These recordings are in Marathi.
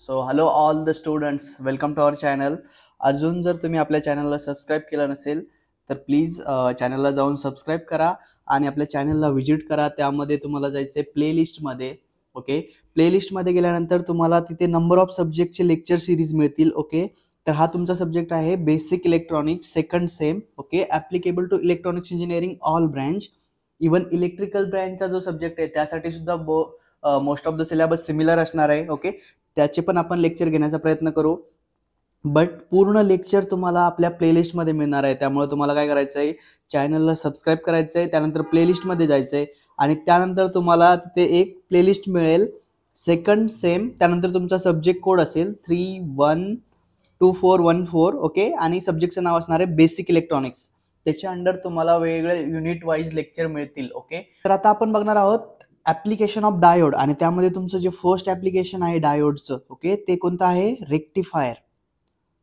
So hello all the students, welcome to our channel. अजून जर तुम्ही आपल्या चॅनलला सबस्क्राईब केलं नसेल तर प्लीज चॅनलला जाऊन सबस्क्राईब करा आणि आपल्या चॅनलला व्हिजिट करा. त्यामध्ये तुम्हाला जायचं आहे प्लेलिस्टमध्ये. ओके, प्लेलिस्टमध्ये गेल्यानंतर तुम्हाला तिथे नंबर ऑफ सब्जेक्टचे लेक्चर सिरीज मिळतील. ओके, तर हा तुमचा सब्जेक्ट आहे basic electronics second sem. Okay, applicable to electronics engineering all branch. Even electrical ब्रँचचा जो सब्जेक्ट आहे त्यासाठी सुद्धा most of the syllabus similar असणार आहे. ओके, त्याचे पण आपण लेक्चर घेण्याचा प्रयत्न करू. बट पूर्ण लेक्चर तुम्हाला आपल्या प्लेलिस्टमध्ये मिळणार आहे. त्यामुळे तुम्हाला काय करायचं आहे, चॅनलला सबस्क्राईब करायचं आहे, त्यानंतर प्लेलिस्टमध्ये जायचं आहे आणि त्यानंतर तुम्हाला तिथे एक प्लेलिस्ट मिळेल सेकंड सेम. त्यानंतर तुमचा सब्जेक्ट कोड असेल 312414. ओके, आणि सब्जेक्टचं नाव असणार आहे बेसिक इलेक्ट्रॉनिक्स. त्याच्या अंडर तुम्हाला वेगवेगळे युनिट वाईज लेक्चर मिळतील. ओके, तर आता आपण बघणार आहोत ॲप्लिकेशन ऑफ डायोड आणि त्यामध्ये तुमचं जे फर्स्ट ॲप्लिकेशन आहे डायोडचं. ओके, ते कोणतं आहे, रेक्टिफायर.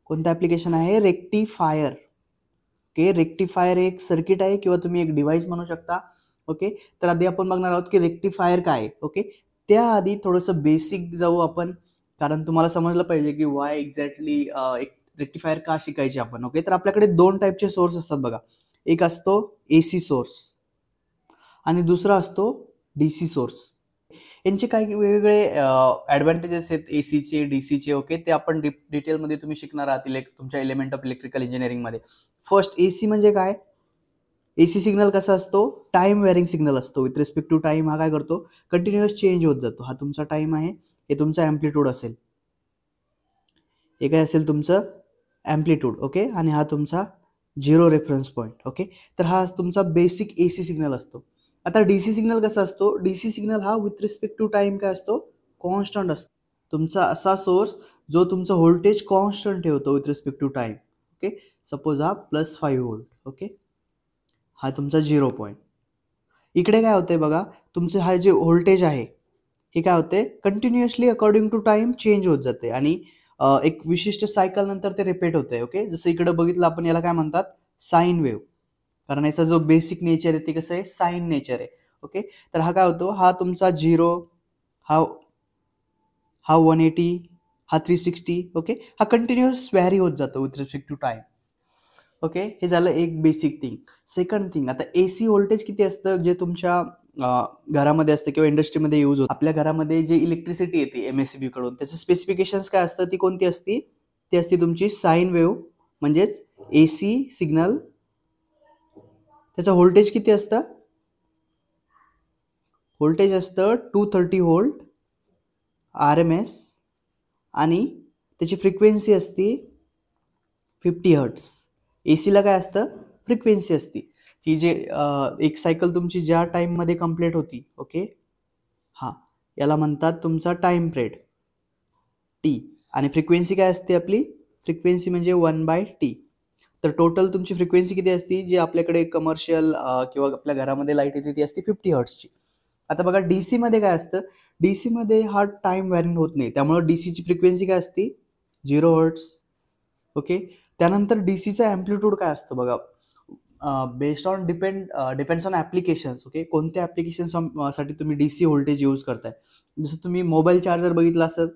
कोणतं ॲप्लिकेशन आहे, रेक्टिफायर. ओके, रेक्टिफायर एक सर्किट आहे किंवा तुम्ही एक डिव्हाइस म्हणू शकता. ओके, तर आधी आपण बघणार आहोत की रेक्टिफायर काय आहे. ओके, त्याआधी थोडंसं बेसिक जाऊ आपण, कारण तुम्हाला समजलं पाहिजे की वाय एक्झॅक्टली एक रेक्टिफायर का शिकायचे आपण. ओके, तर आपल्याकडे दोन टाईपचे सोर्स असतात बघा. एक असतो AC सोर्स आणि दुसरा असतो DC सोर्स. यांचे काही वेगवेगळे ॲडव्हान्टेजेस आहेत ACचे DCचे. ओके, ते आपण डिटेलमध्ये तुम्ही शिकणार आहात तुमच्या एलिमेंट ऑफ इलेक्ट्रिकल इंजिनिअरिंगमध्ये. फर्स्ट AC म्हणजे काय, AC सिग्नल कसा असतो, टाइम वेअरिंग सिग्नल असतो. विथ रिस्पेक्ट टू टाइम हा काय करतो, कंटिन्युअस चेंज होत जातो. हा तुमचा टाइम आहे, हे तुमचा ॲम्प्लिट्यूड असेल, हे काय असेल तुमचं ॲम्प्लिट्यूड. ओके, आणि हा तुमचा 0 रेफरन्स पॉईंट. ओके, तर हा तुमचा बेसिक AC सिग्नल असतो. आता DC सिग्नल कसा असतो, DC सिग्नल हा विथ रिस्पेक्ट टू टाइम काय असतो, कॉन्स्टंट असतो. तुमचा असा सोर्स जो तुमचं व्होल्टेज कॉन्स्टंट ठेवतो with respect to time. Okay, suppose हा +5 व्होल्ट. ओके, हा तुमचा 0 पॉईंट. इकडे काय होतंय बघा, तुमचं हा जे व्होल्टेज आहे हे काय होते, continuously according to time change होत जाते आणि एक विशिष्ट सायकल नंतर ते रिपीट होते. ओके, जसं इकडे बघितलं आपण, याला काय म्हणतात, साईन वेव्ह. कारण याचा जो बेसिक नेचर आहे ते कसं आहे, साईन नेचर आहे. ओके, तर हा काय होतो, हा तुमचा 0, हा 180, हा 360. ओके, हा कंटिन्युअस व्हॅरी होत जातो with respect to time. Okay, हे झालं एक बेसिक थिंग. सेकंड थिंग, आता AC व्होल्टेज किती असतं जे तुमच्या घरामध्ये असतं किंवा इंडस्ट्रीमध्ये यूज होतं. आपल्या घरामध्ये जे इलेक्ट्रिसिटी येते MSEB कडून, त्याचं स्पेसिफिकेशन्स काय असतं, ती कोणती असती, ती असते तुमची साईन वेव्ह. म्हणजेच AC सिग्नल, त्याचं व्होल्टेज किती असतं, व्होल्टेज असतं 230 व्होल्ट RMS आणि त्याची फ्रिक्वेन्सी असती 50 हर्ट्स. ACला काय असतं, फ्रिक्वेन्सी असती. ही जे एक सायकल तुमची ज्या टाईममध्ये कंप्लीट होती. ओके, हां, याला म्हणतात तुमचा टाइम पिरियड T. आणि फ्रिक्वेन्सी काय असते आपली, फ्रिक्वेन्सी म्हणजे 1/T. तर टोटल तुमची फ्रिक्वेन्सी किती असती, जी आपल्याकडे कमर्शियल किंवा आपल्या घरामध्ये लाईट येते ती असते 50 हर्ट्सची. आता बघा DC मध्ये काय असतं, DC मध्ये हा टाइम व्हॅरिंग होत नाही, त्यामुळे DCची फ्रिक्वेन्सी काय असती, 0 हर्ट्स. ओके, त्यानंतर DCचा ॲम्प्लिट्यूड काय असतो बघा, based on depends on applications. Okay, कोणत्या ॲप्लिकेशन्स साठी तुम्ही DC व्होल्टेज यूज करताय. जसं तुम्ही मोबाईल चार्जर बघितला असेल,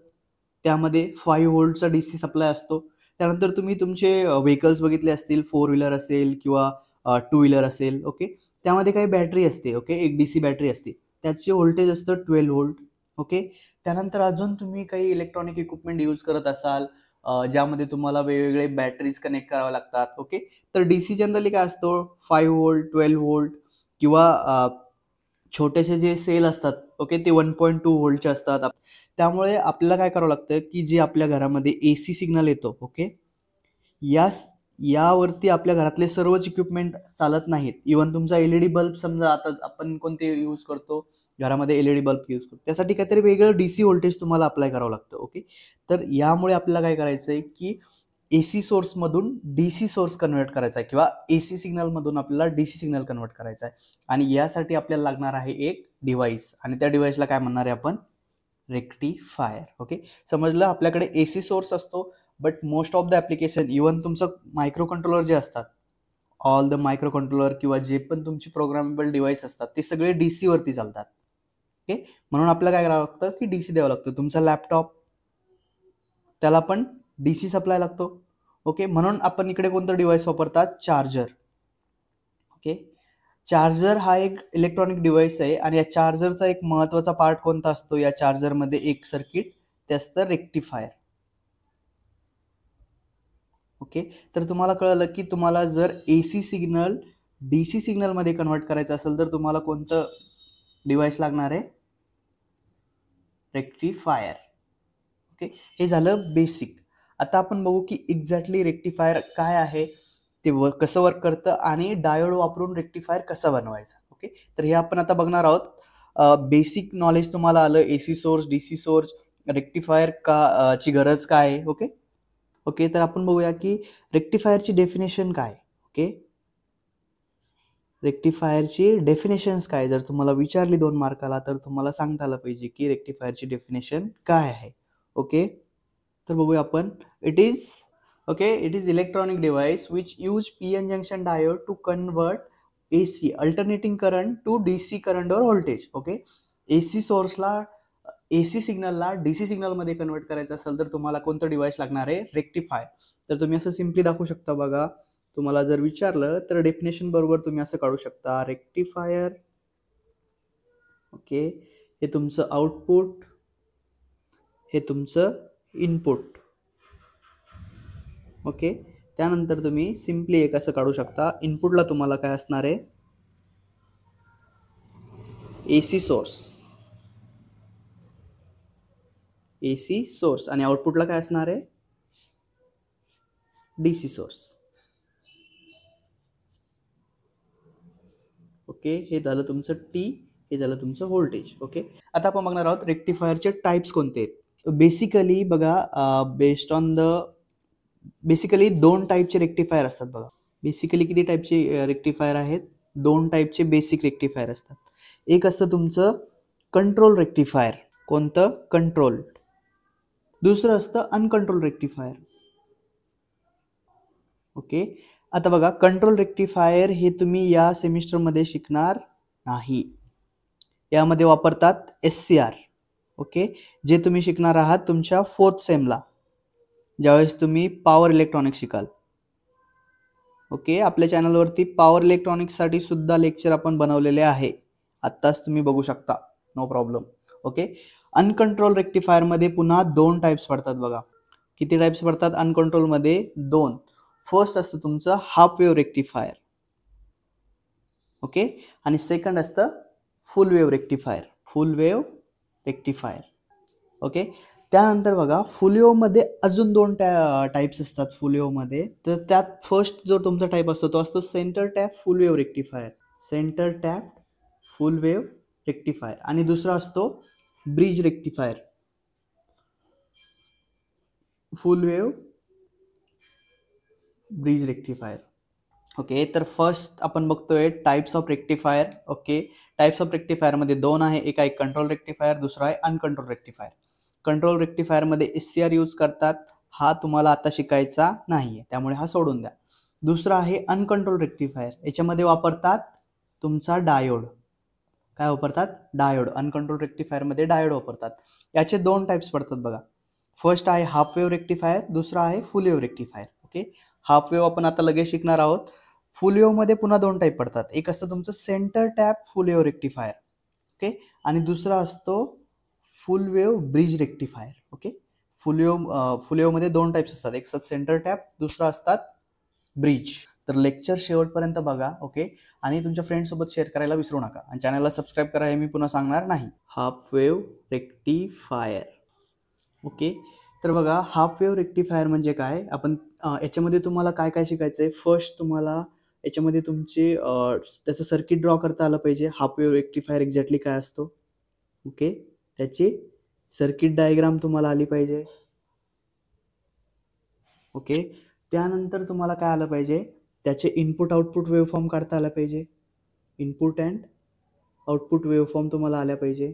त्यामध्ये 5 व्होल्टचा DC सप्लाय असतो. त्यानंतर तुम्ही तुमचे व्हेकल्स बघितले असतील, 4 व्हीलर असेल किंवा 2 व्हीलर असेल. ओके, त्यामध्ये काही बॅटरी असते. ओके, एक DC बॅटरी असते, त्याचे व्होल्टेज असतं 12 व्होल्ट. ओके, त्यानंतर अजून तुम्ही काही इलेक्ट्रॉनिक इक्विपमेंट यूज करत असाल ज्यामध्ये तुम्हाला वेगवेगळे बॅटरीज कनेक्ट करावे लागतात. ओके, तर DC जनरली काय असतो, 5 व्होल्ट, 12 व्होल्ट किंवा छोटेसे जे सेल असतात. ओके, ते 1.2 व्होल्टचे असतात. त्यामुळे आपल्याला काय करावं लागतं की जे आपल्या घरामध्ये AC सिग्नल येतो. ओके, यावरती आपल्या घरातले सर्वच इक्विपमेंट चालत नाहीत. इवन तुमचा LED बल्ब, समजा आता आपण कोणते यूज करतो घरामध्ये, LED बल्ब यूज करतो, त्यासाठी काहीतरी वेगळं DC व्होल्टेज तुम्हाला अप्लाय करावं लागतं. ओके, तर यामुळे आपल्याला काय करायचं आहे की AC सोर्समधून DC सोर्स कन्वर्ट करायचा आहे किंवा AC सिग्नलमधून आपल्याला DC सिग्नल कन्वर्ट करायचा आहे. आणि यासाठी आपल्याला लागणार आहे एक डिव्हाइस, आणि त्या डिव्हाइसला काय म्हणणार आहे आपण, रेक्टिफायर. ओके, समजलं, आपल्याकडे AC सोर्स असतो, but most of the application, even तुमचं मायक्रो कंट्रोलर जे असतात, ऑल द मायक्रो कंट्रोलर किंवा जे पण तुमची प्रोग्रामेबल डिव्हाइस असतात, ते सगळे DC वरती चालतात. ओके, म्हणून आपल्याला काय करावं लागतं की DC द्यावं लागतं. तुमचा लॅपटॉप, त्याला पण DC सप्लाय लागतो. ओके, म्हणून आपण इकडे कोणतं डिव्हाइस वापरतात, चार्जर. ओके, चार्जर हा एक इलेक्ट्रॉनिक डिव्हाइस आहे आणि या चार्जरचा एक महत्त्वाचा पार्ट कोणता असतो या चार्जरमध्ये, एक सर्किट, ते असतं रेक्टिफायर. ओके, तर तुम्हाला कळलं की तुम्हाला जर AC सिग्नल DC सिग्नलमध्ये कन्वर्ट करायचं असेल तर तुम्हाला कोणतं डिव्हाइस लागणार आहे, रेक्टिफायर. ओके, हे झालं बेसिक. आता आपण बघू की एक्झॅक्टली रेक्टिफायर काय आहे, ते कसं वर्क करतं आणि डायोड वापरून रेक्टिफायर कसं बनवायचं. ओके, तर हे आपण आता बघणार आहोत. बेसिक नॉलेज तुम्हाला आलं, AC source, DC source, rectifier का ची गरज काय आहे. ओके ओके, तर आपण बघूया की रेक्टिफायरची डेफिनेशन काय. ओके, रेक्टिफायरची डेफिनेशन्स काय, जर तुम्हाला विचारली 2 मार्काला तर तुम्हाला सांगता आलं पाहिजे की रेक्टिफायरची डेफिनेशन काय आहे. ओके, तर बघूया आपण. It is electronic device which use PN junction diode to convert AC alternating current to DC current or voltage. Okay, AC सोर्सला AC सिग्नलला DC सिग्नलमध्ये कन्वर्ट करायचं असेल तर तुम्हाला कोणतं डिव्हाइस लागणार आहे, रेक्टिफायर. तर तुम्ही असं सिम्पली दाखवू शकता बघा. तुम्हाला जर विचारलं तर डेफिनेशन बरोबर तुम्ही असं काढू शकता, रेक्टिफायर. ओके, हे तुमचं आउटपुट, हे तुमचं इनपुट. ओके, त्यानंतर तुम्ही सिम्पली एक असं काढू शकता, इनपुटला तुम्हाला काय असणार आहे, AC सोर्स आणि आउटपुटला काय असणार आहे, DC सोर्स. ओके, हे झालं तुमचं T, हे झालं तुमचं व्होल्टेज. ओके, आता आपण बघणार आहोत रेक्टिफायरचे टाइप्स कोणते आहेत. बेसिकली बघा, बेसिकली 2 टाईपचे रेक्टिफायर असतात बघा. बेसिकली किती टाईपचे रेक्टिफायर आहेत, 2 टाईपचे बेसिक रेक्टिफायर असतात. एक असतं तुमचं कंट्रोल रेक्टिफायर. कोणतं, कंट्रोल. दुसरं असतं अनकंट्रोल रेक्टिफायर. ओके, आता बघा, कंट्रोल रेक्टिफायर हे तुम्ही या सेमिस्टरमध्ये शिकणार नाही. यामध्ये वापरतात SCR. ओके, जे तुम्ही शिकणार आहात तुमच्या 4th सेमला, ज्यावेळेस तुम्ही पॉवर इलेक्ट्रॉनिक्स शिकाल. ओके, आपल्या चॅनलवरती पॉवर इलेक्ट्रॉनिक्ससाठी सुद्धा लेक्चर आपण बनवलेले आहे, आत्ताच तुम्ही बघू शकता, नो प्रॉब्लेम. ओके, अनकंट्रोल रेक्टिफायरमध्ये पुन्हा 2 टाईप्स पडतात बघा. किती टाईप्स पडतात अनकंट्रोलमध्ये, 2. फर्स्ट असतं तुमचं हाफ वेव्ह रेक्टिफायर. ओके, आणि सेकंड असतं फुल वेव्ह रेक्टिफायर. ओके, त्यानंतर बघा, फुल वेव्हमध्ये अजून 2 टाईप्स असतात फुल वेव्हमध्ये. तर त्यात फर्स्ट जो तुमचा टाईप असतो तो असतो centre tap full wave rectifier. आणि दुसरा असतो bridge rectifier, full wave bridge rectifier. Okay, तर फर्स्ट आपण बघतोय types of rectifier. Okay, types of रेक्टिफायरमध्ये 2 आहे, एक आहे कंट्रोल रेक्टिफायर, दुसरा आहे अनकंट्रोल रेक्टिफायर. कंट्रोल रेक्टिफायरमध्ये SCR यूज करतात, हा तुम्हाला आता शिकायचा नाहीये, त्यामुळे हा सोडून द्या. दुसरा आहे अनकंट्रोल रेक्टिफायर, याच्यामध्ये वापरतात तुमचा डायोड. काय वापरतात, डायोड. अनकंट्रोल रेक्टिफायरमध्ये डायोड वापरतात. याचे 2 टाइप्स पडतात बघा. फर्स्ट आहे हाफ वेव्ह रेक्टिफायर, दुसरा आहे फुल wave rectifier. Okay, half wave आपण आता लगेच शिकणार आहोत. फुल वेव्हमध्ये पुन्हा 2 टाईप पडतात, एक असतं तुमचं centre tap full wave rectifier. Okay, आणि दुसरा असतो फुल वेव्ह ब्रिज रेक्टिफायर. ओके, फुल वेव्हमध्ये 2 टाईप्स असतात, एक असतात सेंटर टॅप, दुसरा असतात ब्रिज. तर लेक्चर शेवटपर्यंत बघा. ओके, आणि तुमच्या फ्रेंड्ससोबत शेअर करायला विसरू नका आणि चॅनलला सबस्क्राईब करा, हे मी पुन्हा सांगणार नाही. Half wave rectifier. ओके, तर बघा, हाफ वेव्ह रेक्टिफायर म्हणजे काय, आपण याच्यामध्ये तुम्हाला काय काय शिकायचं आहे. फर्स्ट तुम्हाला याच्यामध्ये तुमचे त्याचं सर्किट ड्रॉ करता आलं पाहिजे. हाफ वेव्ह रेक्टिफायर एक्झॅक्टली काय असतो. ओके, त्याची सर्किट डायग्राम तुम्हाला आली पाहिजे. ओके, त्यानंतर तुम्हाला काय आलं पाहिजे, त्याचे इनपुट आउटपुट वेव्हफॉर्म काढता आला पाहिजे. इनपुट अँड आउटपुट वेव्हफॉर्म तुम्हाला आल्या पाहिजे.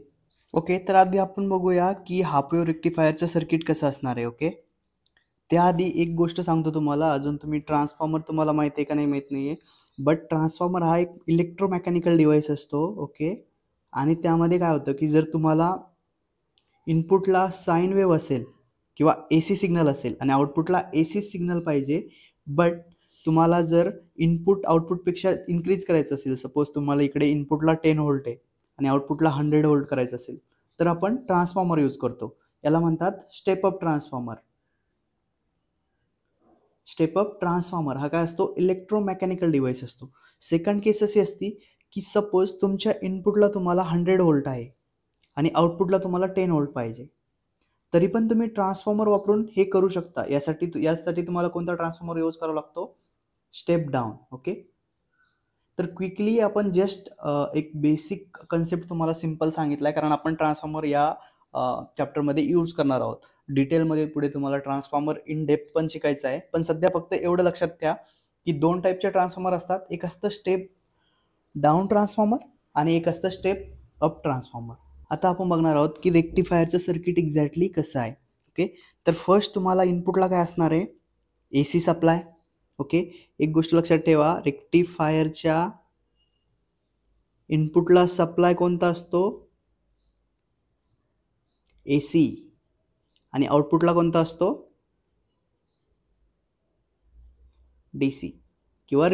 ओके, तर आधी आपण बघूया की हाफ वेव्ह रेक्टिफायरचं सर्किट कसं असणार आहे. ओके, त्याआधी एक गोष्ट सांगतो तुम्हाला, अजून तुम्ही ट्रान्सफॉर्मर तुम्हाला माहिती आहे का नाही माहीत नाही आहे, बट ट्रान्सफॉर्मर हा एक इलेक्ट्रोमेकॅनिकल डिव्हाइस असतो. ओके, आणि त्यामध्ये काय होतं की जर तुम्हाला इनपुटला साईन वेव्ह असेल किंवा AC सिग्नल असेल आणि आउटपुटला AC सिग्नल पाहिजे, बट तुम्हाला जर इनपुट आउटपुटपेक्षा इन्क्रीज करायचं असेल, सपोज तुम्हाला इकडे इनपुटला 10 व्होल्ट आहे आणि आउटपुटला 100 व्होल्ट करायचं असेल, तर आपण ट्रान्सफॉर्मर यूज करतो. याला म्हणतात step up transformer. Step up transformer हा काय असतो, इलेक्ट्रोमेकॅनिकल डिव्हाइस असतो. सेकंड केस अशी असती की सपोज तुमच्या इनपुटला तुम्हाला 100 व्होल्ट आहे आणि आउटपुटला तुम्हाला 10 व्होल्ट पाहिजे, तरी पण तुम्ही ट्रान्सफॉर्मर वापरून हे करू शकता. यासाठी तुम्हाला कोणता ट्रान्सफॉर्मर यूज करावा लागतो, स्टेप डाऊन. ओके, तर क्विकली आपण जस्ट एक बेसिक कन्सेप्ट तुम्हाला सिंपल सांगितला आहे, कारण आपण ट्रान्सफॉर्मर या चॅप्टरमध्ये यूज करणार आहोत. डिटेलमध्ये पुढे तुम्हाला ट्रान्सफॉर्मर इन डेप्थ पण शिकायचं आहे, पण सध्या फक्त एवढं लक्षात ठेवा की 2 टाईपचे ट्रान्सफॉर्मर असतात. एक असतं स्टेप डाऊन ट्रान्सफॉर्मर आणि एक असतं स्टेप अप ट्रान्सफॉर्मर. आता आपण बघणार आहोत की रेक्टिफायरचं सर्किट एक्झॅक्टली कसं आहे. ओके, तर फर्स्ट तुम्हाला इनपुटला काय असणार आहे, AC सप्लाय. ओके, एक गोष्ट लक्षात ठेवा, रेक्टिफायरच्या इनपुटला सप्लाय कोणता असतो, AC, आणि आउटपुटला कोणता असतो, DC. किंवा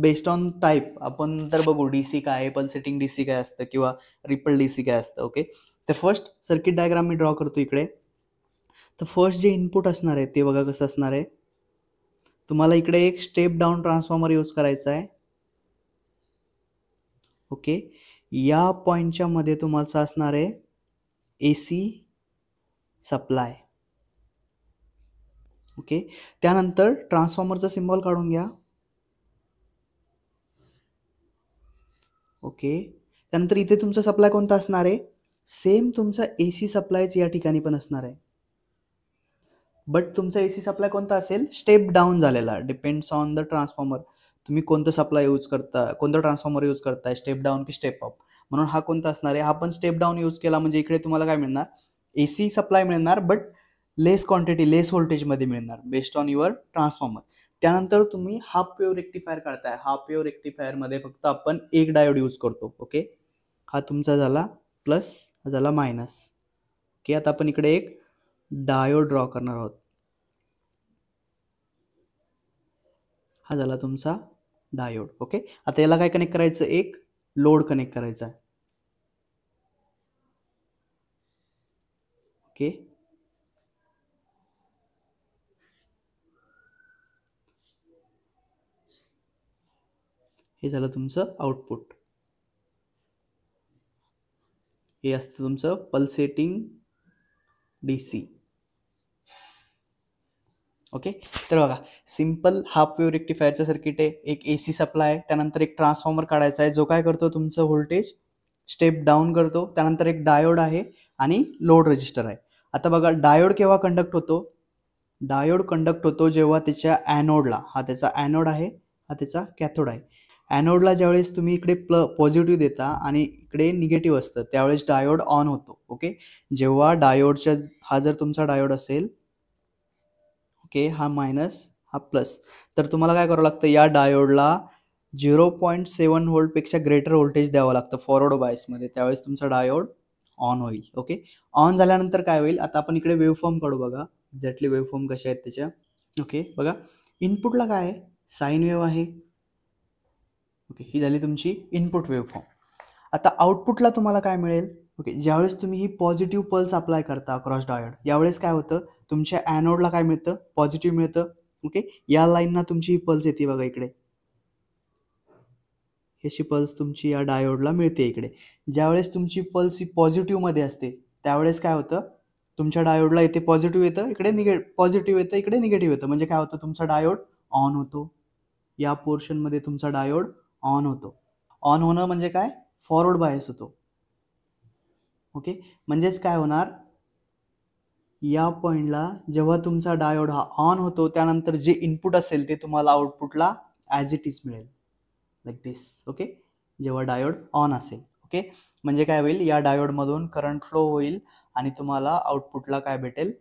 बेस्ड ऑन टाईप आपण तर बघू DC काय आहे, पल्सेटिंग DC काय असतं किंवा रिपल DC काय असतं. ओके, तर फर्स्ट सर्किट डायग्राम मी ड्रॉ करतो इकडे. तर फर्स्ट जे इनपुट असणार आहे ते बघा कसं असणार आहे. तुम्हाला इकडे एक स्टेप डाऊन ट्रान्सफॉर्मर यूज करायचा आहे. ओके, या पॉईंटच्या मध्ये तुम्हाला असणार आहे AC सप्लाय. ओके, त्यानंतर ट्रान्सफॉर्मरचा सिम्बॉल काढून घ्या. ओके, त्यानंतर इथे तुमचा सप्लाय कोणता असणार आहे, सेम तुमचा AC सप्लायच या ठिकाणी पण असणार आहे, बट तुमचा AC सप्लाय कोणता असेल, स्टेप डाऊन झालेला. डिपेंड्स ऑन द ट्रान्सफॉर्मर, तुम्ही कोणतं सप्लाय यूज करता, कोणतं ट्रान्सफॉर्मर यूज करताय, स्टेप डाऊन की स्टेप अप. म्हणून हा कोणता असणार आहे, हा पण स्टेप डाऊन यूज केला म्हणजे इकडे तुम्हाला काय मिळणार, AC सप्लाय मिळणार, बट लेस क्वांटिटी, लेस व्होल्टेजमध्ये मिळणार बेस्ड ऑन युअर ट्रान्सफॉर्मर. त्यानंतर तुम्ही हाफ वेव्ह रेक्टिफायर काढताय. हाफ वेव्ह रेक्टिफायरमध्ये फक्त आपण एक डायोड यूज करतो. ओके, हा तुमचा झाला प्लस, हा झाला मायनस. ओके, आता आपण इकडे एक डायोड ड्रॉ करणार आहोत. हा झाला तुमचा डायोड. ओके, आता याला काय कनेक्ट करायचं, एक लोड कनेक्ट करायचा आहे. ओके, हे झालं तुमचं आउटपुट. हे असतं तुमचं पल्सेटिंग DC. ओके, तर बघा सिंपल हाफ वेव्ह रेक्टिफायरचं सर्किट आहे. एक AC सप्लाय आहे, त्यानंतर एक ट्रान्सफॉर्मर काढायचा आहे जो काय करतो, तुमचं व्होल्टेज स्टेप डाऊन करतो. त्यानंतर एक डायोड आहे आणि लोड रेजिस्टर आहे. आता बघा डायोड केव्हा कंडक्ट होतो, डायोड कंडक्ट होतो जेव्हा त्याच्या ॲनोडला, हा त्याचा ॲनोड आहे, हा त्याचा कॅथोड आहे. ॲनोडला ज्यावेळेस तुम्ही इकडे पॉझिटिव्ह देता आणि इकडे निगेटिव्ह असतं त्यावेळेस डायोड ऑन होतो. ओके, जेव्हा डायोडच्या, हा जर तुमचा डायोड असेल, ओके, हा मायनस, हा प्लस, तर तुम्हाला काय करावं लागतं, या डायोडला 0.7 व्होल्टपेक्षा ग्रेटर व्होल्टेज द्यावं लागतं फॉरवर्ड बायसमध्ये, त्यावेळेस तुमचा डायोड ऑन होईल. ओके, ऑन झाल्यानंतर काय होईल, आता आपण इकडे वेव्हफॉर्म काढू. बघा एक्झॅक्टली वेव्हफॉर्म कशा आहेत त्याच्या. ओके, बघा इनपुटला काय आहे, साईन वेव्ह आहे. ओके, ही झाली तुमची इनपुट वेव्हफॉर्म. आता आउटपुटला तुम्हाला काय मिळेल, ओके, ज्यावेळेस तुम्ही ही पॉझिटिव्ह पल्स अप्लाय करता अक्रॉस डायोड, यावेळेस काय होतं, तुमच्या ॲनोडला काय मिळतं, पॉझिटिव्ह मिळतं. ओके, या लाईनना तुमची ही पल्स येते बघा इकडे, अशी पल्स तुमची या डायोडला मिळते इकडे. ज्यावेळेस तुमची पल्स ही पॉझिटिव्हमध्ये असते त्यावेळेस काय होतं, तुमच्या डायोडला इथे पॉझिटिव्ह येतं, इकडे पॉझिटिव्ह येतं, इकडे निगेटिव्ह येतं. म्हणजे काय होतं, तुमचा डायोड ऑन होतो. या पोर्शनमध्ये तुमचा डायोड ऑन होतो. ऑन होणं म्हणजे काय, फॉरवर्ड बायस होतो. ओके, म्हणजेच काय होणार, या पॉईंटला जेव्हा तुमचा डायोड हा ऑन होतो त्यानंतर जे इनपुट असेल ते तुम्हाला आउटपुटला ॲज इट इज मिळेल, लाईक दिस. ओके, जेव्हा डायोड ऑन असेल. ओके, म्हणजे काय होईल, या डायोडमधून करंट फ्लो होईल आणि तुम्हाला आउटपुटला काय भेटेल,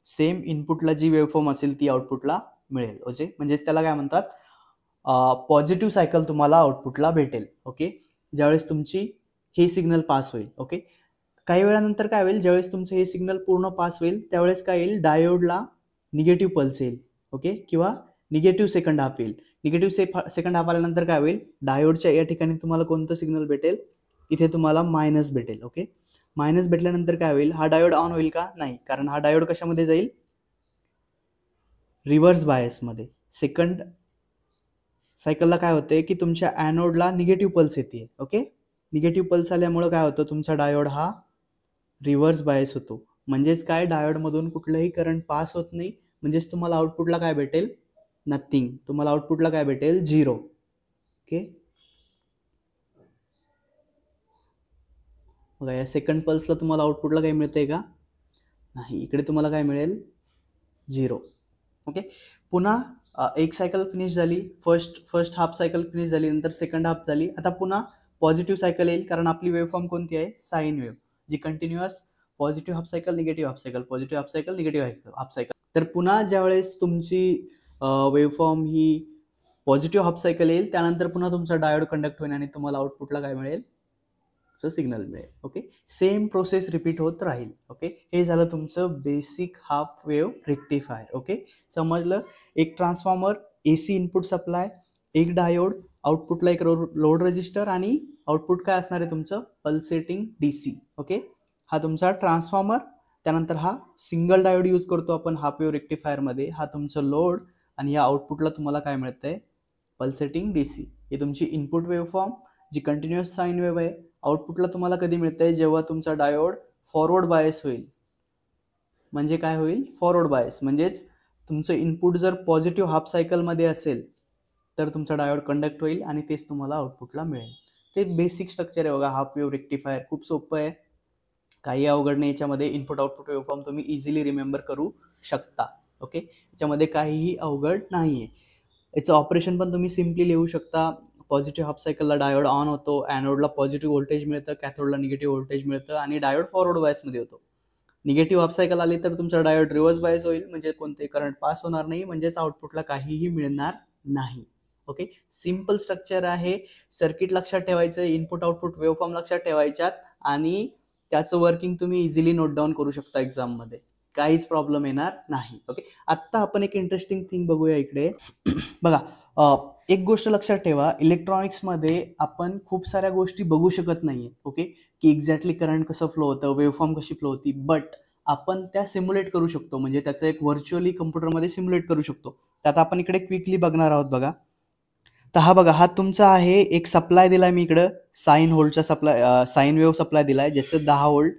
सेम इनपुटला जी वेव्हफॉर्म असेल ती आउटपुटला मिळेल. ओके, म्हणजेच त्याला काय म्हणतात, पॉझिटिव्ह सायकल तुम्हाला आउटपुटला भेटेल. ओके, ज्यावेळेस तुमची हे सिग्नल पास होईल. ओके, काही वेळानंतर काय होईल, ज्यावेळेस तुमचं हे सिग्नल पूर्ण पास होईल त्यावेळेस काय येईल, डायोडला निगेटिव्ह पल्स येईल. ओके, किंवा निगेटिव्ह सेकंड हाफ येईल. निगेटिव्ह सेकंड हाफ आल्यानंतर काय होईल, डायोडच्या या ठिकाणी तुम्हाला कोणतं सिग्नल भेटेल, इथे तुम्हाला मायनस भेटेल. ओके, मायनस भेटल्यानंतर काय होईल, हा डायोड ऑन होईल का, नाही, कारण हा डायोड कशामध्ये जाईल, रिव्हर्स बायसमध्ये. सेकंड सायकलला काय होते की तुमच्या ॲनोडला निगेटिव्ह पल्स येते. ओके, निगेटिव्ह पल्स आल्यामुळे काय होतं, तुमचा डायोड हा रिव्हर्स बायस होतो. म्हणजेच काय, डायोडमधून कुठलंही करंट पास होत नाही. म्हणजेच तुम्हाला आउटपुटला काय भेटेल, नथिंग. तुम्हाला आउटपुटला काय भेटेल, 0. ओके, बघा या सेकंड पल्सला तुम्हाला आउटपुटला काय मिळतंय का, नाही. इकडे तुम्हाला काय मिळेल, 0. ओके, पुन्हा एक सायकल फिनिश झाली, फर्स्ट हाफ सायकल फिनिश झाली, नंतर सेकंड हाफ झाली. आता पुन्हा पॉझिटिव्ह सायकल येईल, कारण आपली वेव्हफॉर्म कोणती आहे, साईन वेव्ह, जी continuous positive half cycle, negative half cycle, positive half cycle, negative half cycle. तर पुन्हा ज्यावेळेस तुमची वेव्हफॉर्म ही पॉझिटिव्ह हाफ सायकल येईल, त्यानंतर पुन्हा तुमचा डायोड कंडक्ट होईल आणि तुम्हाला आउटपुटला काय मिळेल, सिग्नल मिळेल. ओके, सेम प्रोसेस रिपीट होत राहील. ओके, हे झालं तुमचं basic half wave rectifier. Okay, समजलं. एक ट्रान्सफॉर्मर, AC इनपुट सप्लाय, एक डायोड, आउटपुटला एक लोड रेजिस्टर आणि आउटपुट काय असणार आहे तुमचं, पल्सेटिंग DC. ओके, हा तुमचा ट्रान्सफॉर्मर. त्यानंतर हा सिंगल डायोड यूज करतो आपण हाफ वेव्ह रेक्टिफायरमध्ये. हा तुमचं लोड आणि या आउटपुटला तुम्हाला काय मिळतंय, पल्सेटिंग DC. हे तुमची इनपुट वेव्हफॉर्म जी कंटिन्युअस साईन वेव्ह आहे. आउटपुटला तुम्हाला कधी मिळतंय, जेव्हा तुमचा डायोड फॉरवर्ड बायस होईल. म्हणजे काय होईल, फॉरवर्ड बायस म्हणजेच तुमचं इनपुट जर पॉझिटिव्ह हाफ सायकलमध्ये असेल तर तुमचा डायोड कंडक्ट होईल आणि तेच तुम्हाला आउटपुटला मिळेल. ते बेसिक स्ट्रक्चर आहे बघा हाफ वेव्ह रेक्टिफायर. खूप सोपं आहे, काही अवघड नाही. याच्यामध्ये इनपुट आउटपुट वेव्हफॉर्म तुम्ही इझिली रिमेंबर करू शकता. ओके, याच्यामध्ये काहीही अवघड नाही आहे. याचं ऑपरेशन पण तुम्ही सिम्पली लिहू शकता. पॉझिटिव्ह हाफ सायकलला डायोड ऑन होतो, ॲनोडला पॉझिटिव्ह व्होल्टेज मिळतं, कॅथोडला निगेटिव्ह व्होल्टेज मिळतं आणि डायोड फॉरवर्ड बायसमध्ये होतो. निगेटिव्ह हाफ सायकल आली तर तुमचा डायोड रिव्हर्स बायस होईल, म्हणजे कोणते करंट पास होणार नाही, म्हणजेच आउटपुटला काहीही मिळणार नाही. ओके, सिम्पल स्ट्रक्चर आहे. सर्किट लक्षात ठेवायचं, इनपुट आउटपुट वेव्हफॉर्म लक्षात ठेवायच्यात आणि त्याचं वर्किंग तुम्ही इझिली नोट डाऊन करू शकता एक्झाममध्ये, काहीच प्रॉब्लेम येणार नाही. ओके, आत्ता आपण एक इंटरेस्टिंग थिंग बघूया इकडे. बघा, एक गोष्ट लक्षात ठेवा, इलेक्ट्रॉनिक्समध्ये आपण खूप साऱ्या गोष्टी बघू शकत नाहीये. ओके, की एक्झॅक्टली करंट कसं फ्लो होतं, वेव्हफॉर्म कशी फ्लो होती, बट आपण त्या सिम्युलेट करू शकतो. म्हणजे त्याचं एक व्हर्च्युअली कम्प्युटरमध्ये सिम्युलेट करू शकतो. त्यात आपण इकडे क्विकली बघणार आहोत. बघा, तर हा बघा, हा तुमचा आहे एक सप्लाय दिलाय मी इकडं, साईन व्होल्टचा सप्लाय, साईन वेव्ह सप्लाय दिलाय, ज्याचं 10 व्होल्ट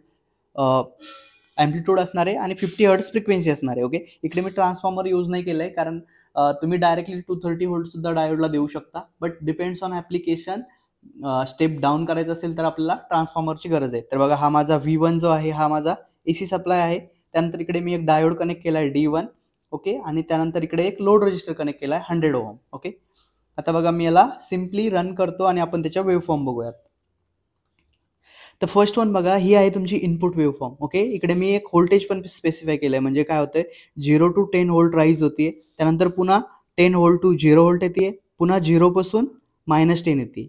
ॲम्प्लिट्यूड असणार आहे आणि 50 हर्ट्ज फ्रिक्वेन्सी असणार आहे. ओके, इकडे मी ट्रान्सफॉर्मर यूज नाही केलंय, कारण तुम्ही डायरेक्टली 230 व्होल्ट सुद्धा डायोडला देऊ शकता, but depends on application. Step down करायचं असेल तर आपल्याला ट्रान्सफॉर्मरची गरज आहे. तर बघा, हा माझा V1 जो आहे हा माझा AC सप्लाय आहे. त्यानंतर इकडे मी एक डायोड कनेक्ट केला आहे D1. ओके, आणि त्यानंतर इकडे एक लोड रजिस्टर कनेक्ट केला आहे 100 ओहम. ओके, आता बघा मी याला सिम्पली रन करतो आणि आपण त्याच्या वेव्हफॉर्म बघूयात. तर फर्स्ट वन बघा, ही आहे तुमची इनपुट वेव्हफॉर्म. ओके, इकडे मी एक व्होल्टेज पण स्पेसिफाय केलंय, म्हणजे काय होतंय, 0 to 10 व्होल्ट राईज होतीये, त्यानंतर पुन्हा 10 व्होल्ट टू 0 व्होल्ट येते, पुन्हा 0 पासून -10 येते,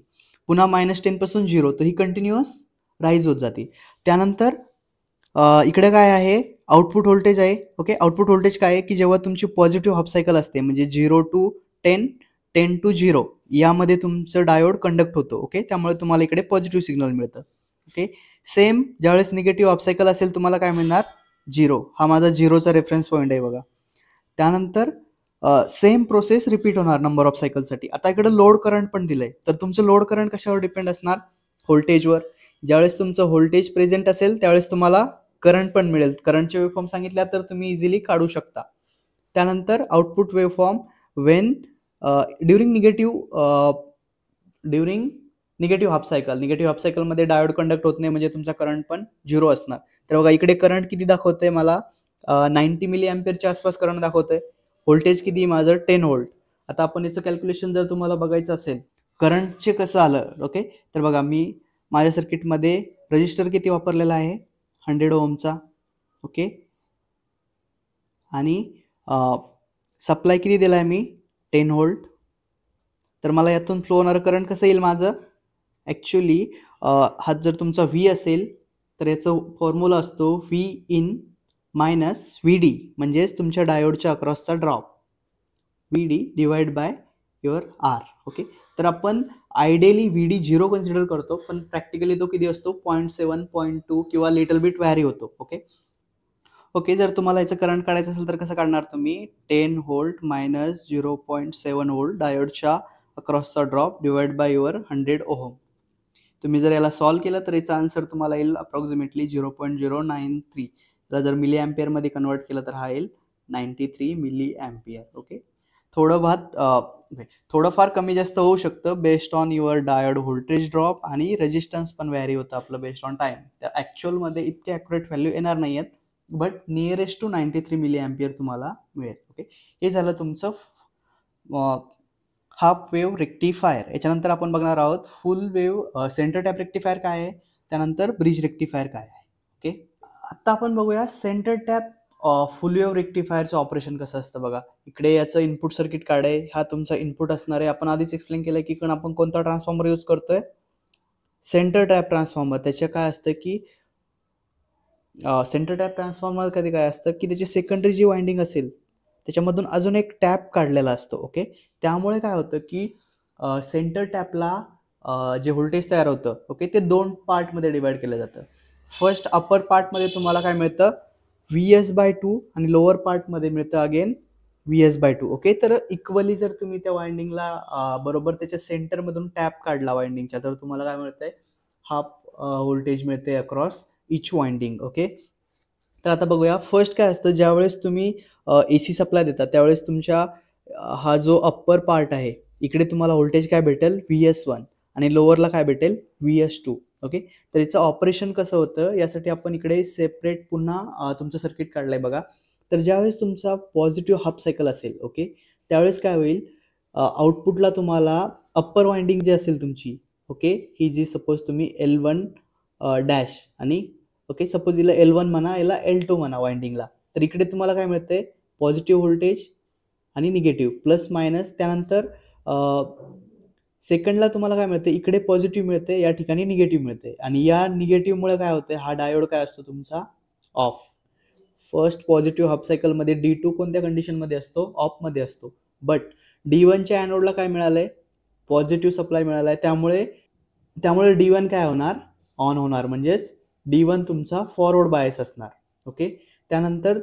पुन्हा -10 पासून 0. तर ही कंटिन्युअस राईज होत जाते. त्यानंतर इकडे काय आहे, आउटपुट व्होल्टेज आहे. ओके, आउटपुट व्होल्टेज काय आहे, की जेव्हा तुमची पॉझिटिव्ह हाफ सायकल असते, म्हणजे 0 to 10, 10 to 0 यामध्ये तुमचं डायोड कंडक्ट होतो. ओके, त्यामुळे तुम्हाला इकडे पॉझिटिव्ह सिग्नल मिळतं. ओके, सेम ज्यावेळेस निगेटिव्ह हाफ सायकल असेल तुम्हाला काय मिळणार, 0. हा माझा 0चा रेफरन्स पॉईंट आहे बघा. त्यानंतर सेम प्रोसेस रिपीट होणार नंबर ऑफ सायकलसाठी. आता इकडे लोड करंट पण दिलंय, तर तुमचं लोड करंट कशावर डिपेंड असणार, व्होल्टेजवर. ज्यावेळेस तुमचं व्होल्टेज प्रेझेंट असेल त्यावेळेस तुम्हाला करंट पण मिळेल. करंटचे वेव्हफॉर्म सांगितल्या तर तुम्ही इझिली काढू शकता. त्यानंतर output waveform Wien during negative half सायकलमध्ये डायोड कंडक्ट होत नाही, म्हणजे तुमचा करंट पण 0 असणार. तर बघा, इकडे करंट किती दाखवतंय मला, 90 मिली अँपिअरच्या आसपास करंट दाखवतंय. व्होल्टेज किती माझं, 10 व्होल्ट. आता आपण याचं कॅल्क्युलेशन जर तुम्हाला बघायचं असेल, करंटचे कसं आलं. ओके, तर बघा, मी माझ्या सर्किटमध्ये रजिस्टर किती वापरलेला आहे, 100 ओहमचा. ओके, आणि सप्लाय किती दिला आहे मी, 10 व्होल्ट. तर मला यातून फ्लो होणारं करंट कसं येईल माझं, ॲक्च्युली हा जर तुमचा V असेल तर याचा फॉर्म्युला असतो V in minus V D, म्हणजेच तुमच्या डायोडच्या अक्रॉसचा drop, V D divide by your R. Okay, तर आपण आयडियली व्ही डी 0 कन्सिडर करतो, पण प्रॅक्टिकली तो किती असतो 0.7 0.2 किंवा लिटल बिट व्हॅरी होतो. ओके, जर तुम्हाला याचं करंट काढायचं असेल तर कसं काढणार तुम्ही, 10 व्होल्ट मायनस 0.7 व्होल्ट डायोडच्या अक्रॉसचा drop divide by your 100 ohm. तुम्ही जर याला सॉल्व्ह केलं तर याचा आन्सर तुम्हाला येईल अप्रॉक्सिमेटली 0.093. याला जर मिली ॲम्पियरमध्ये कन्वर्ट केलं तर हा येईल 93 मिली ॲम्पियर. ओके, थोडंफार कमी जास्त होऊ शकतं based on your diode voltage drop, आणि रेजिस्टन्स पण व्हॅरी होतं आपलं बेस्ड ऑन टाईम. तर ॲक्च्युअलमध्ये इतके ॲक्युरेट व्हॅल्यू येणार नाही आहेत, but nearest to 93 milliampere तुम्हाला मिळेल. ओके, हे झालं तुमचं हाफ वेव्ह रेक्टिफायर. याच्यानंतर आपण बघणार आहोत फुल वेव्ह सेंटर टॅप रेक्टिफायर काय आहे, त्यानंतर ब्रिज रेक्टिफायर काय आहे. ओके, आता आपण बघूया सेंटर टॅप फुल वेव्ह रेक्टिफायरचं ऑपरेशन कसं असतं. बघा, इकडे याचं इनपुट सर्किट कार्ड आहे, हा तुमचा इनपुट असणार आहे. आपण आधीच एक्सप्लेन केलं की आपण कोणता ट्रान्सफॉर्मर यूज करतोय, सेंटर टॅप ट्रान्सफॉर्मर. त्याच्या काय असतं की सेंटर टॅप ट्रान्सफॉर्मर कधी काय असतं की त्याची सेकंडरी जी वाइंडिंग असेल त्याच्यामधून अजून एक टॅप काढलेला असतो. ओके, त्यामुळे काय होतं की सेंटर टॅपला जे व्होल्टेज तयार होतं, ओके, ते 2 पार्टमध्ये डिवाइड केलं जातं. फर्स्ट अपर पार्टमध्ये तुम्हाला काय मिळतं VS/2 आणि लोअर पार्टमध्ये मिळतं अगेन VS/2. ओके, तर इक्वली जर तुम्ही त्या वाइंडिंगला बरोबर त्याच्या सेंटरमधून टॅप काढला वाइंडिंगच्या, तर तुम्हाला काय मिळतंय, हाफ व्होल्टेज मिळते अक्रॉस इच वाइंडिंग. ओके, तर आता बघूया फर्स्ट काय असतं, ज्यावेळेस तुम्ही AC सप्लाय देता त्यावेळेस तुमच्या हा जो अप्पर पार्ट आहे इकडे तुम्हाला व्होल्टेज काय भेटेल VS1 आणि लोअरला काय भेटेल VS2. ओके, तर याचं ऑपरेशन कसं होतं यासाठी आपण इकडे सेपरेट पुन्हा तुमचं सर्किट काढलंय. बघा, तर ज्यावेळेस तुमचा पॉझिटिव्ह हाफ सायकल असेल, ओके, त्यावेळेस काय होईल, आउटपुटला तुम्हाला अप्पर वाइंडिंग जी असेल तुमची, ओके, ही जी सपोज तुम्ही L1 डॅश आणि ओके, सपोज हिला L1 म्हणा, याला L2 म्हणा वाइंडिंगला, तर इकडे तुम्हाला काय मिळतंय पॉझिटिव्ह व्होल्टेज आणि निगेटिव्ह प्लस मायनस. त्यानंतर सेकंडला तुम्हाला काय मिळते, इकडे पॉझिटिव्ह मिळते, या ठिकाणी निगेटिव्ह मिळते, आणि या निगेटिव्हमुळे काय होते, हा डायोड काय असतो तुमचा ऑफ. फर्स्ट पॉझिटिव्ह हाफ सायकलमध्ये D2 कोणत्या कंडिशनमध्ये असतो, ऑफमध्ये असतो. बट D1च्या ॲनोडला काय मिळालंय, पॉझिटिव्ह सप्लाय मिळालाय, त्यामुळे D1 काय होणार, ऑन होणार, म्हणजेच D1 तुमचा फॉरवर्ड बायस असणार. ओके, त्यानंतर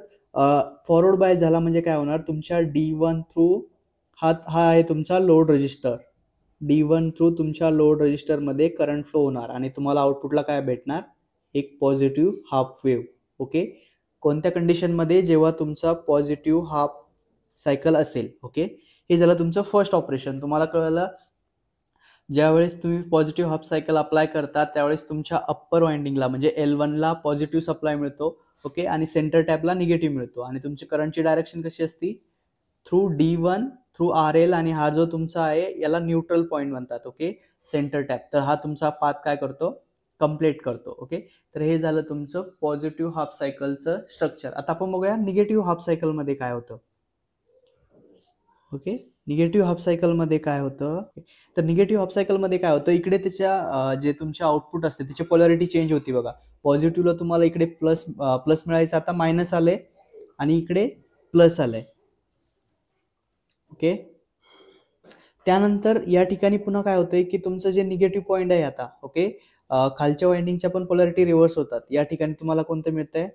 फॉरवर्ड बायस झाला म्हणजे काय होणार, तुमच्या D1 थ्रू हा आहे तुमचा लोड रजिस्टर, D1 थ्रू तुमच्या लोड रजिस्टरमध्ये करंट फ्लो होणार आणि तुम्हाला आउटपुटला काय भेटणार, एक पॉझिटिव्ह हाफ वेव्ह. ओके, कोणत्या कंडिशनमध्ये, जेव्हा तुमचा पॉझिटिव्ह हाफ सायकल असेल. ओके, हे झालं तुमचं फर्स्ट ऑपरेशन. तुम्हाला कळलं, ज्यावेळेस तुम्ही पॉझिटिव्ह हाफ सायकल अप्लाय करता त्यावेळेस तुमच्या अप्पर वाइंडिंगला म्हणजे L1ला पॉझिटिव्ह सप्लाय मिळतो. ओके, आणि सेंटर टॅपला निगेटिव्ह मिळतो, आणि तुमची करंटची डायरेक्शन कशी असती, थ्रू D1 थ्रू RL, आणि हा जो तुमचा आहे याला न्यूट्रल पॉईंट म्हणतात. ओके, सेंटर टॅप, तर हा तुमचा पाथ काय करतो, कंप्लीट करतो. ओके, तर हे झालं तुमचं पॉझिटिव्ह हाफ सायकलचं स्ट्रक्चर. आता आपण बघूया निगेटिव्ह हाफ सायकलमध्ये काय होतं. ओके, निगेटिव्ह हाफ सायकलमध्ये काय होतं, तर निगेटिव्ह हाफ सायकलमध्ये काय होतं, इकडे त्याच्या जे तुमचे आउटपुट असते त्याची पोलॅरिटी चेंज होती. बघा, पॉझिटिव्हला तुम्हाला इकडे प्लस मिळायचं, आता मायनस आले, आणि इकडे प्लस आलंय. ओके, त्यानंतर या ठिकाणी पुन्हा काय होतंय की तुमचं जे निगेटिव्ह पॉईंट आहे आता, ओके, खालच्या वाइंडिंगच्या पण पोलॅरिटी रिव्हर्स होतात. या ठिकाणी तुम्हाला कोणतं मिळतंय,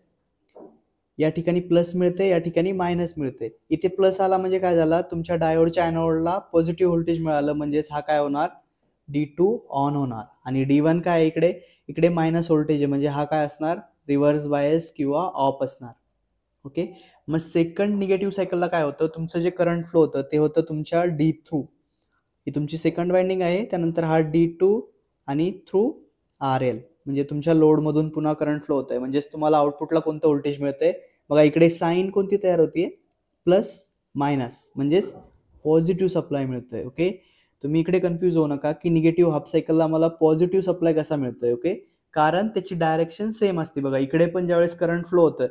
या ठिकाणी प्लस मिळते, या ठिकाणी मायनस मिळते. इथे प्लस आला म्हणजे काय झाला, तुमच्या डायोडच्या ॲनोडला पॉझिटिव्ह व्होल्टेज मिळालं, म्हणजेच हा काय होणार, D2 ऑन होणार, आणि D1 काय आहे, इकडे मायनस व्होल्टेज आहे, म्हणजे हा काय असणार, रिव्हर्स बायस किंवा ऑफ असणार. ओके, मग सेकंड निगेटिव्ह सायकलला काय होतं, तुमचं जे करंट फ्लो होतं ते होतं तुमच्या D थ्रू, ही तुमची सेकंड वाइंडिंग आहे, त्यानंतर हा D2 आणि थ्रू RL, म्हणजे तुमच्या लोडमधून पुन्हा करंट फ्लो होतोय, म्हणजेच तुम्हाला आउटपुटला कोणतं व्होल्टेज मिळतंय. बघा, इकडे साईन कोणती तयार होतीये, प्लस मायनस, म्हणजेच पॉझिटिव्ह सप्लाय मिळतोय. ओके, तुम्ही इकडे कन्फ्यूज होऊ नका की निगेटिव्ह हाफ सायकलला मला पॉझिटिव्ह सप्लाय कसा मिळतोय. ओके, कारण त्याची डायरेक्शन सेम असते. बघा, इकडे पण ज्यावेळेस करंट फ्लो होतं,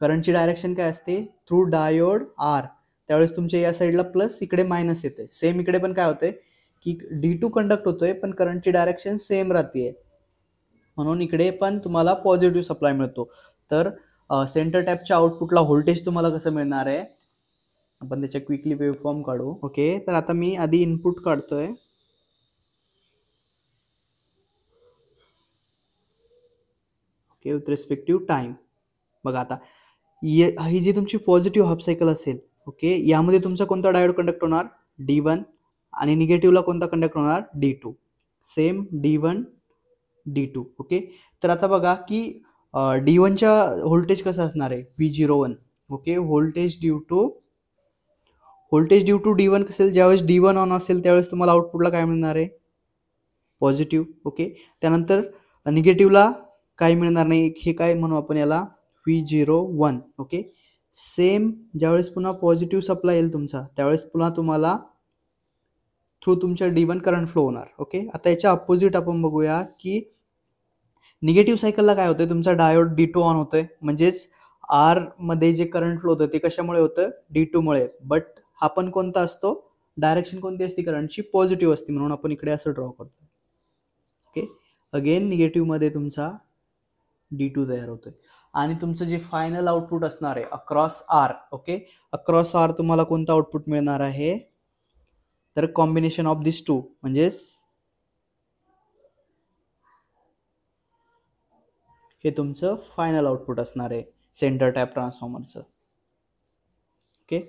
करंटची डायरेक्शन काय असते, थ्रू डायोड R, त्यावेळेस तुमच्या या साईडला प्लस, इकडे मायनस येते. सेम इकडे पण काय होतंय की D2 कंडक्ट होतोय, पण करंटची डायरेक्शन सेम राहते. म्हणून इकडे पण तुम्हाला पॉझिटिव्ह सप्लाय मिळतो. तर सेंटर टॅपच्या आउटपुटला व्होल्टेज तुम्हाला कसं मिळणार आहे, आपण त्याच्या क्विकली वेव्हफॉर्म काढू. ओके, तर आता मी आधी इनपुट काढतोय. Okay, with respective time. बघा आता ही जी तुमची पॉझिटिव्ह हाफ सायकल असेल, ओके, यामध्ये तुमचा कोणता डायोड कंडक्ट होणार, D1, आणि निगेटिव्हला कोणता कंडक्ट होणार, D2. Same D1 D2. Okay, तर आता बघा की D1च्या व्होल्टेज कसं असणार आहे, V01. Okay, voltage due to D1 असेल, ज्यावेळेस D1 ऑन असेल त्यावेळेस तुम्हाला आउटपुटला काय मिळणार आहे, पॉझिटिव्ह. ओके, त्यानंतर निगेटिव्हला काय मिळणार नाही, हे काय म्हणू आपण याला, V01. ओके, सेम ज्यावेळेस पुन्हा पॉझिटिव्ह सप्लाय येईल तुमचा, त्यावेळेस पुन्हा तुम्हाला थ्रू तुमच्या D1 करंट फ्लो होणार. ओके, आता याच्या अपोजिट आपण बघूया की निगेटिव्ह सायकलला काय होतंय, तुमचा डायोड D2 ऑन होतोय, म्हणजेच आर मध्ये जे करंट फ्लो होतं ते कशामुळे होतं, D2 मुळे. बट हा पण कोणता असतो, डायरेक्शन कोणती असते करंटची, पॉझिटिव्ह असते, म्हणून आपण इकडे असं ड्रॉ करतो. ओके, अगेन निगेटिव्ह मध्ये तुमचा D2 तयार होतोय, आणि तुमचं जे फायनल आउटपुट असणार आहे across R. Okay, across R तुम्हाला कोणतं आउटपुट मिळणार आहे, तर कॉम्बिनेशन ऑफ दिस टू, म्हणजेच हे तुमचं फायनल आउटपुट असणार आहे सेंटर टॅप ट्रान्सफॉर्मरचं. ओके,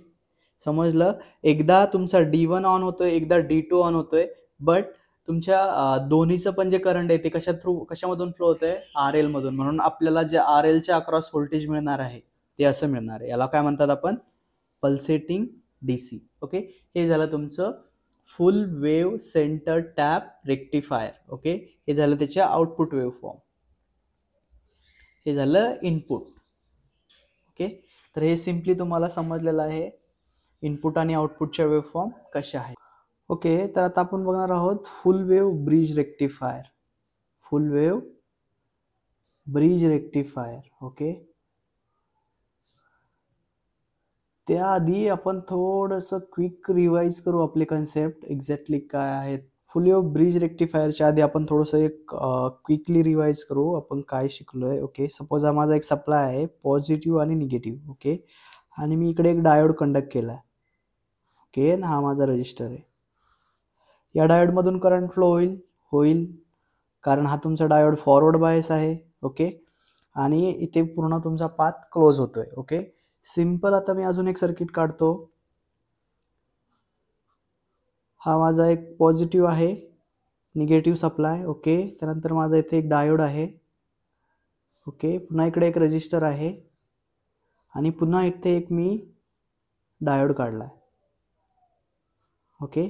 समजलं. एकदा तुमचा D1 ऑन होतोय, एकदा D2 ऑन होतोय, बट तुमच्या दोन्हीचं पण जे करंट आहे ते कशामधून फ्लो होतंय, RL मधून. म्हणून आपल्याला जे RLच्या अक्रॉस व्होल्टेज मिळणार आहे ते असं मिळणार आहे. याला काय म्हणतात आपण, पल्सेटिंग DC. ओके, हे झालं तुमचं फुल wave centre tap rectifier. Okay, हे झालं त्याचे आउटपुट वेव्हफॉर्म, हे झालं इनपुट. ओके, तर हे सिम्पली तुम्हाला समजलेलं आहे इनपुट आणि आउटपुटच्या वेव्हफॉर्म कशा आहेत. ओके, तर आता आपण बघणार आहोत फुल wave bridge rectifier. Full wave bridge rectifier. Okay, त्याआधी आपण थोडंसं क्विक रिवाइज करू आपले कन्सेप्ट एक्झॅक्टली काय आहेत. फुल वेव्ह ब्रिज रेक्टिफायरच्या आधी आपण थोडंसं एक क्विकली रिवाइज करू आपण काय शिकलोय. ओके, सपोज हा माझा एक सप्लाय आहे, पॉझिटिव्ह आणि निगेटिव्ह. ओके, आणि मी इकडे एक डायोड कंडक्ट केला. ओके, आणि हा माझा रजिस्टर आहे. या डायोडमधून करंट फ्लो होईल कारण हा तुमचा डायोड फॉरवर्ड बायस आहे. ओके, आणि इथे पूर्ण तुमचा पाथ क्लोज होतोय. Okay, simple. आता मी अजून एक सर्किट काढतो. हा माझा एक पॉझिटिव्ह आहे, निगेटिव्ह सप्लाय. ओके, त्यानंतर माझा इथे एक डायोड आहे. ओके, पुन्हा इकडे एक रजिस्टर आहे, आणि पुन्हा इथे एक मी डायोड काढलाय. ओके,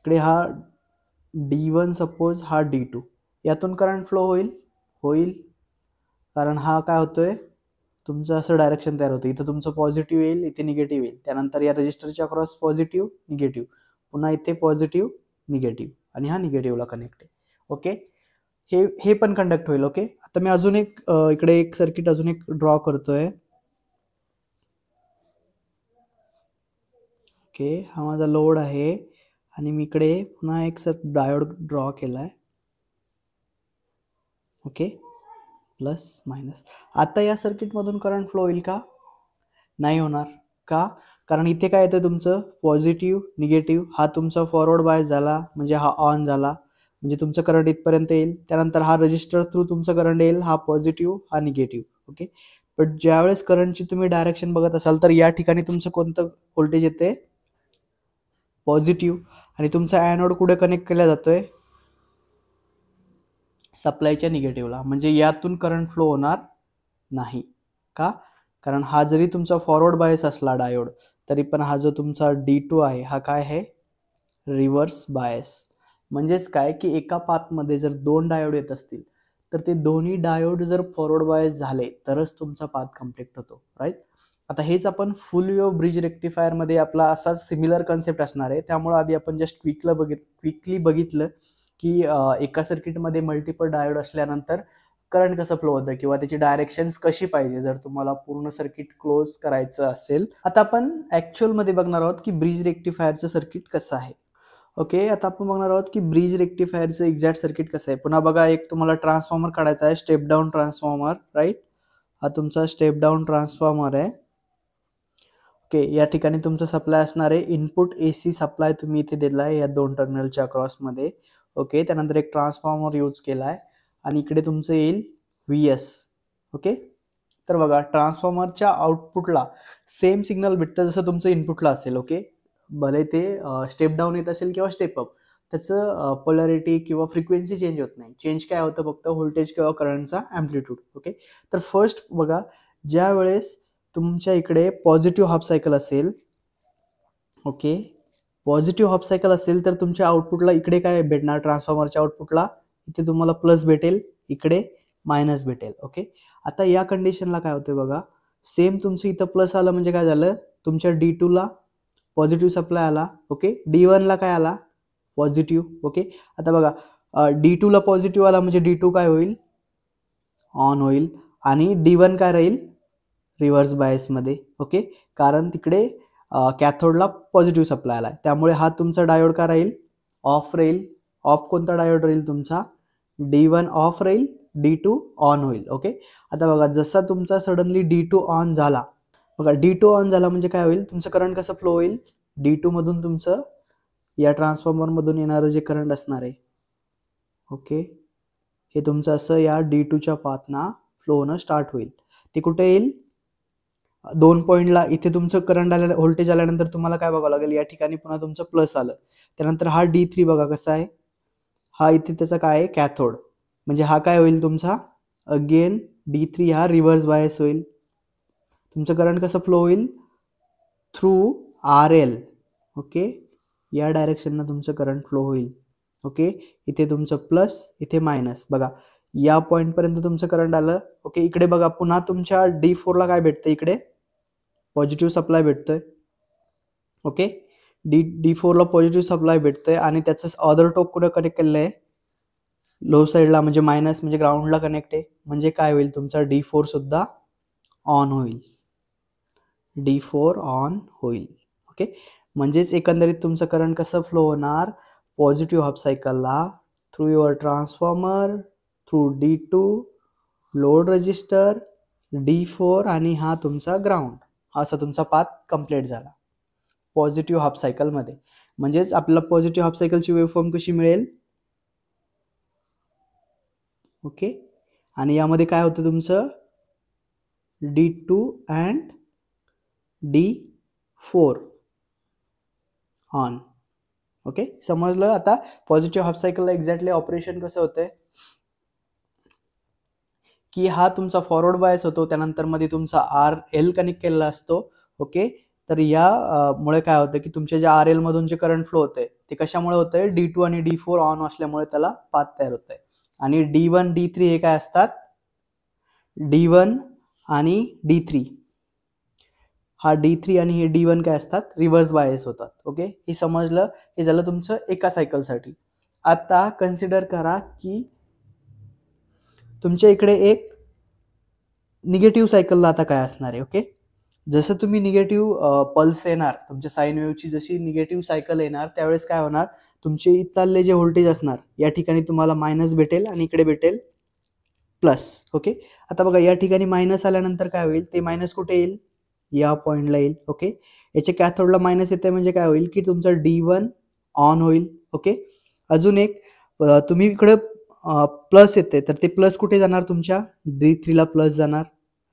इकडे हा D1 सपोज, हा D2. यातून करंट फ्लो होईल कारण हा काय होतोय, तुमचं असं डायरेक्शन तयार होतं. इथं तुमचं पॉझिटिव्ह येईल, इथे निगेटिव्ह येईल, त्यानंतर या रजिस्टरच्या अक्रॉस पॉझिटिव्ह निगेटिव्ह, पुन्हा इथे पॉझिटिव्ह निगेटिव्ह, आणि हा निगेटिव्हला कनेक्ट आहे. ओके, हे पण कंडक्ट होईल. ओके, आता मी अजून एक इकडे एक सर्किट अजून एक ड्रॉ करतोय. ओके, हा माझा लोड आहे, आणि मी इकडे पुन्हा एक डायोड ड्रॉ केलाय. Okay, plus minus. आता या सर्किटमधून करंट फ्लो होईल का, नाही होणार. का, कारण इथे काय येतं तुमचं पॉझिटिव्ह निगेटिव्ह, हा तुमचा फॉरवर्ड बायस झाला, म्हणजे हा ऑन झाला, म्हणजे तुमचं करंट इथपर्यंत येईल. त्यानंतर हा रजिस्टर थ्रू तुमचं करंट येईल, हा पॉझिटिव्ह हा निगेटिव्ह. ओके, बट ज्यावेळेस करंटची तुम्ही डायरेक्शन बघत असाल तर या ठिकाणी तुमचं कोणतं व्होल्टेज येते, पॉझिटिव्ह, आणि तुमचा ॲनोड कुठे कनेक्ट केला जातोय, सप्लायच्या निगेटिव्हला. म्हणजे यातून करंट फ्लो होणार नाही. का, कारण हा जरी तुमचा फॉरवर्ड बायस असला डायोड, तरी पण हा जो तुमचा D2 आहे हा काय आहे, रिव्हर्स बायस. म्हणजेच काय की एका पाथमध्ये जर दोन डायोड येत असतील तर ते दोन्ही डायोड जर फॉरवर्ड बायस झाले तरच तुमचा पाथ कम्प्लीट होतो. राईट. आता हेच आपण फुल वेव्ह ब्रिज रेक्टिफायर मध्ये आपला असा सिमिलर कन्सेप्ट असणार आहे. त्यामुळे आधी आपण जस्ट क्विकली बघितलं की एका सर्किटमध्ये मल्टिपल डायोड असल्यानंतर करंट कसं फ्लो होतं किंवा त्याची डायरेक्शन्स कशी पाहिजे जर तुम्हाला पूर्ण सर्किट क्लोज करायचं असेल. आता आपण ऍक्च्युअल मध्ये बघणार आहोत की ब्रिज रेक्टिफायरचं सर्किट कसं आहे. ओके, आता आपण बघणार आहोत की ब्रिज रेक्टिफायरचं एक्झॅक्ट सर्किट कसं आहे. पुन्हा बघा, एक तुम्हाला ट्रान्सफॉर्मर काढायचा आहे, स्टेप डाऊन ट्रान्सफॉर्मर, राईट. हा तुमचा स्टेप डाऊन ट्रान्सफॉर्मर आहे. ओके, या ठिकाणी तुमचं सप्लाय असणार आहे, इनपुट AC सप्लाय तुम्ही इथे दिला आहे या 2 टर्मिनलच्या अक्रॉसमध्ये. ओके, त्यानंतर एक ट्रान्सफॉर्मर यूज केला आहे आणि इकडे तुमचं येईल VS. ओके, तर बघा, ट्रान्सफॉर्मरच्या आउटपुटला सेम सिग्नल भेटतं जसं तुमचं इनपुटला असेल. ओके, भले ते स्टेप डाऊन येत असेल किंवा स्टेप अप, त्याचं पोलॅरिटी किंवा फ्रिक्वेन्सी चेंज होत नाही. चेंज काय होतं, फक्त व्होल्टेज किंवा करंटचा ॲम्प्लिट्यूड. ओके, तर फर्स्ट बघा, ज्या वेळेस तुमच्या इकडे पॉझिटिव्ह हाफ सायकल असेल, ओके, पॉझिटिव्ह हाफ सायकल असेल तर तुमच्या आउटपुटला इकडे काय भेटणार, ट्रान्सफॉर्मरच्या आउटपुटला इथे तुम्हाला प्लस भेटेल, इकडे मायनस भेटेल. ओके, आता या कंडिशनला काय होते बघा, सेम तुमचं इथं प्लस आलं म्हणजे काय झालं, तुमच्या D2 ला पॉझिटिव्ह सप्लाय आला. ओके, D1 ला काय आला, पॉझिटिव्ह. ओके, आता बघा, D2 ला पॉझिटिव्ह आला म्हणजे D2 काय होईल, ऑन होईल, आणि D1 काय राहील, रिव्हर्स बायसमध्ये. ओके, कारण तिकडे कॅथोडला पॉझिटिव्ह सप्लाय आला, त्यामुळे हा तुमचा डायोड का राहील, ऑफ राहील. ऑफ कोणता डायोड राहील तुमचा, D1 ऑफ राहील, D2 ऑन होईल. ओके, आता बघा, जसा तुमचा सडनली D2 ऑन झाला, बघा D2 ऑन झाला म्हणजे काय होईल, तुमचं करंट कसं फ्लो होईल, D2 मधून तुमचं या ट्रान्सफॉर्मर मधून येणारं जे करंट असणार आहे, ओके, हे तुमचं असं या D2च्या पाथना फ्लो होणं स्टार्ट होईल. ते कुठे येईल, 2 पॉईंटला. इथे तुमचं करंट आल्या, व्होल्टेज आल्यानंतर तुम्हाला काय बघावं लागेल, या ठिकाणी पुन्हा तुमचं प्लस आलं, त्यानंतर हा D3 बघा कसा आहे, हा इथे त्याचा काय आहे, कॅथोड, म्हणजे हा काय होईल तुमचा, अगेन D3 हा रिव्हर्स बायस होईल. तुमचं करंट कसं फ्लो होईल, थ्रू RL. ओके, या डायरेक्शननं तुमचं करंट फ्लो होईल. ओके, इथे तुमचं प्लस, इथे मायनस. बघा, या पॉईंटपर्यंत तुमचं करंट आलं. ओके, इकडे बघा, पुन्हा तुमच्या D4 ला काय भेटतं, इकडे पॉझिटिव्ह सप्लाय भेटतोय. ओके, D4 ला पॉझिटिव्ह सप्लाय भेटतोय आणि त्याचं अदर टोक कुठं कनेक्ट केलेलं आहे, लो साईडला, म्हणजे मायनस, म्हणजे ग्राउंडला कनेक्ट आहे. म्हणजे काय होईल, तुमचा D4 सुद्धा ऑन होईल, D4 ऑन होईल. ओके, म्हणजेच एकंदरीत तुमचं करंट कसं फ्लो होणार, पॉझिटिव्ह हाफ सायकलला through your transformer, through D2, load register, D4 आणि हा तुमचा ग्राउंड, असा तुमचा पाथ कंप्लीट झाला पॉझिटिव्ह हाफ सायकलमध्ये. म्हणजेच आपल्याला पॉझिटिव्ह हाफ सायकलची वेव्हफॉर्म कशी मिळेल, ओके, आणि यामध्ये काय होतं तुमचं, D2 and D4 on. Okay, समजलं. आता पॉझिटिव्ह हाफ सायकलला एक्झॅक्टली ऑपरेशन कसं होतंय, की हा तुमचा फॉरवर्ड बायस होतो, त्यानंतर मध्ये तुमचा RL कनेक्ट केलेला असतो. ओके, तर या मुळे काय होतं की तुमच्या ज्या RL मधून जे करंट फ्लो होतंय ते कशामुळे होतंय, D2 आणि D4 ऑन असल्यामुळे त्याला पाथ तयार होतंय. आणि D1 D3 हे काय असतात, D1 आणि D3, हा D3 आणि हे D1 काय असतात, रिव्हर्स बायस होतात. ओके, हे समजलं. हे झालं तुमचं एका सायकलसाठी. आता कन्सिडर करा की तुमच्या इकडे एक निगेटिव्ह सायकलला आता काय असणार आहे. ओके, जसं तुम्ही निगेटिव्ह पल्स येणार, तुमच्या साईन वेव्हची जशी निगेटिव्ह सायकल येणार, त्यावेळेस काय होणार, तुमचे इथले जे व्होल्टेज असणार, या ठिकाणी तुम्हाला मायनस भेटेल आणि इकडे भेटेल प्लस. ओके, आता बघा, या ठिकाणी मायनस आल्यानंतर काय होईल, ते मायनस कुठे येईल, या पॉईंटला येईल. ओके, याच्या कॅथोडला मायनस येते म्हणजे काय होईल, की तुमचा D1 ऑन होईल. ओके, अजून एक, तुम्ही इकडे प्लस येते तर ते प्लस कुठे जाणार, तुमच्या D3 ला प्लस जाणार,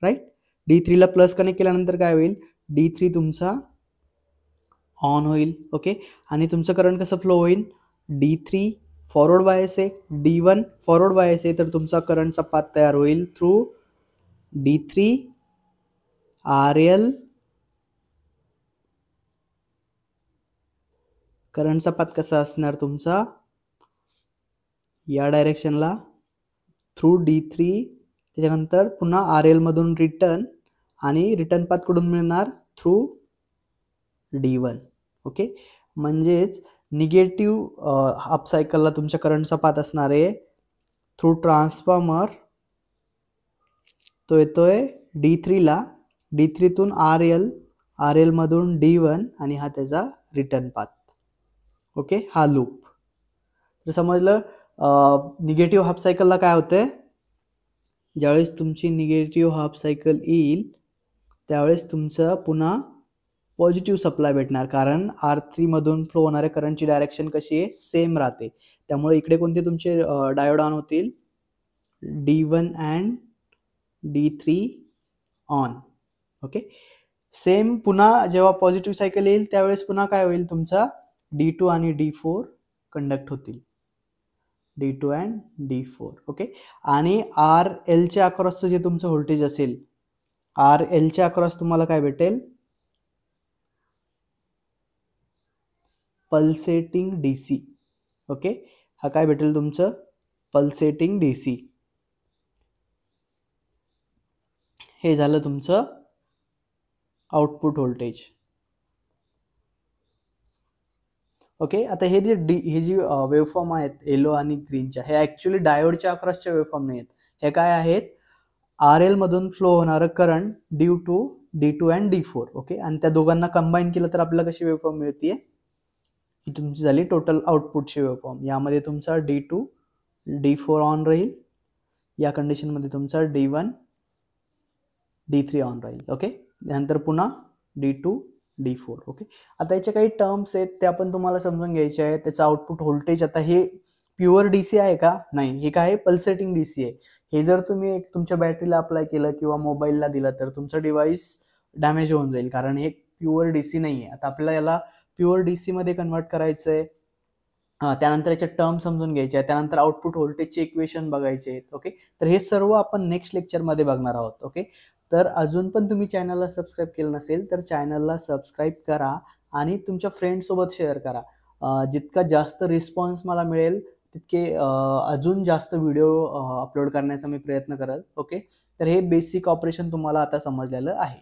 राईट. D3 ला प्लस कनेक्ट केल्यानंतर काय होईल, D3 तुमचा ऑन होईल. ओके, आणि तुमचं करंट कसं फ्लो होईल, D3 फॉरवर्ड बायस आहे, D1 फॉरवर्ड बायस आहे, तर तुमचा करंटचा पाथ तयार होईल थ्रू D3 RL. करंटचा पाथ कसा असणार तुमचा, या डायरेक्शनला थ्रू D3, त्याच्यानंतर पुन्हा RL मधून रिटर्न, आणि रिटर्न पाथ कुठून मिळणार, थ्रू D1. ओके, म्हणजेच निगेटिव्ह हाफ सायकलला तुमच्या करंटचा पाथ असणार आहे थ्रू ट्रान्सफॉर्मर, तो येतोय D3 ला, D3 तून RL, RL मधून D1, आणि हा त्याचा रिटर्न पाथ. ओके, हा लूप. तर समजलं. निगेटिव्ह हाफ सायकलला काय होतंय, ज्यावेळेस तुमची निगेटिव्ह हाफ सायकल येईल त्यावेळेस तुमचं पुन्हा पॉझिटिव्ह सप्लाय भेटणार, कारण R3 मधून फ्लो होणाऱ्या करंटची डायरेक्शन कशी आहे, सेम राहते. त्यामुळे इकडे कोणते तुमचे डायोड ऑन होतील, D1 and D3 on. Okay, same पुन्हा जेव्हा पॉझिटिव्ह सायकल येईल त्यावेळेस पुन्हा काय होईल, तुमचा D2 आणि D4 कंडक्ट होतील, D2 अँड D4. ओके, आणि RL च्या अक्रॉसचं जे तुमचं व्होल्टेज असेल, RL च्या अक्रॉस तुम्हाला काय भेटेल, पल्सेटिंग DC. ओके, हा काय भेटेल तुमचं, पल्सेटिंग DC. हे झालं तुमचं आउटपुट व्होल्टेज. ओके, आता हे जी वेवफॉर्म आहेत येलो आणि ग्रीनच्या, हे ऍक्च्युली डायोडच्या अक्रॉसच्या वेवफॉर्म नाही आहेत. हे काय आहेत, RL मधून फ्लो होणारं current due to D2 and D4. Okay, आणि त्या दोघांना कंबाईन केलं तर आपल्याला कशी वेवफॉर्म मिळते, ही तुमची झाली टोटल आउटपुटची वेवफॉर्म. यामध्ये तुमचा D2 D4 ऑन राहील, या कंडिशनमध्ये तुमचा D1 D3 ऑन राहील. ओके, नंतर पुन्हा D2 D4. ओके, आता याचे काही टर्म्स आहेत ते आपण तुम्हाला समजून घ्यायचे आहे. त्याचं आउटपुट व्होल्टेज, आता हे प्युअर DC आहे का, नाही, हे काय आहे, पल्सेटिंग DC आहे. हे जर तुम्ही तुमच्या बॅटरीला अप्लाय केलं किंवा मोबाईलला दिलं तर तुमचं डिव्हाइस डॅमेज होऊन जाईल, कारण हे प्युअर DC नाही आहे. आता आपल्याला याला प्युअर DC मध्ये कन्वर्ट करायचं आहे. त्यानंतर याचे टर्म समजून घ्यायचे आहे, त्यानंतर आउटपुट व्होल्टेजचे इक्वेशन बघायचे आहेत. ओके, तर हे सर्व आपण नेक्स्ट लेक्चरमध्ये बघणार आहोत. ओके, तर अजून पण तुम्ही चॅनलला सबस्क्राईब केलं नसेल तर चॅनलला सबस्क्राईब करा आणि तुमच्या फ्रेंड्ससोबत शेअर करा. जितका जास्त रिस्पॉन्स मला मिळेल तितके अजून जास्त व्हिडिओ अपलोड करण्याचा मी प्रयत्न करेल. ओके, तर हे बेसिक ऑपरेशन तुम्हाला आता समजलेलं आहे.